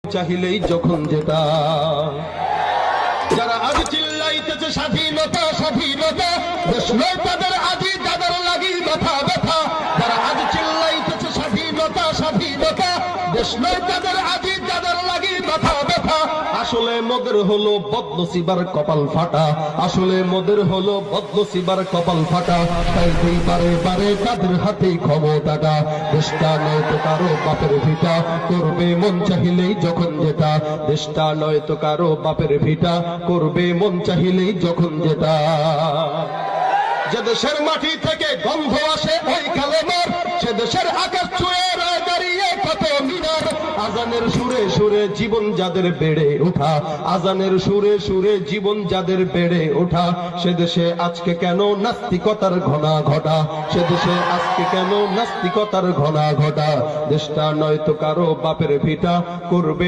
চাহিলেই যখন যেটা যারা আজ চিল্লাইতেছে স্বাধীনতা স্বাধীনতা দেশ নয় তাদের আজই যাদের লাগি ব্যথা ব্যথা যারা আজ চিল্লাইতেছে স্বাধীনতা স্বাধীনতা দেশ নয় তাদের আজই যাদের লাগি ব্যথা ব্যথা আসলে মোদের হলো বদনসিবার কপাল ফাটা আসলে মোদের হলো বদনসিবার কপাল ফাটা তাই দুই বারে বারে তাদের হাতেই ক্ষমতাটা দেশটা নয় তো কারো বাপের ভিটা করবে মন চাহিলেই যখন যেটা দেশটা নয় তো কারো বাপের ভিটা করবে মন চাহিলেই যখন যেটা যে দেশের মাটি থেকে গন্ধ আসে ওই কালেমার সে দেশের আকাশ ছুঁয়ে রয়ে দাঁড়িয়ে কত মিনার আজানের সুরে সুরে জীবন যাদের বেড়ে ওঠা আজানের সুরে সুরে জীবন যাদের বেড়ে ওঠা সে দেশে আজকে কেন নাস্তিকতার ঘনা ঘটা সে দেশে আজকে কেন নাস্তিকতার ঘনা ঘটা দেশটা নয় তো কারো বাপের ভিটা করবে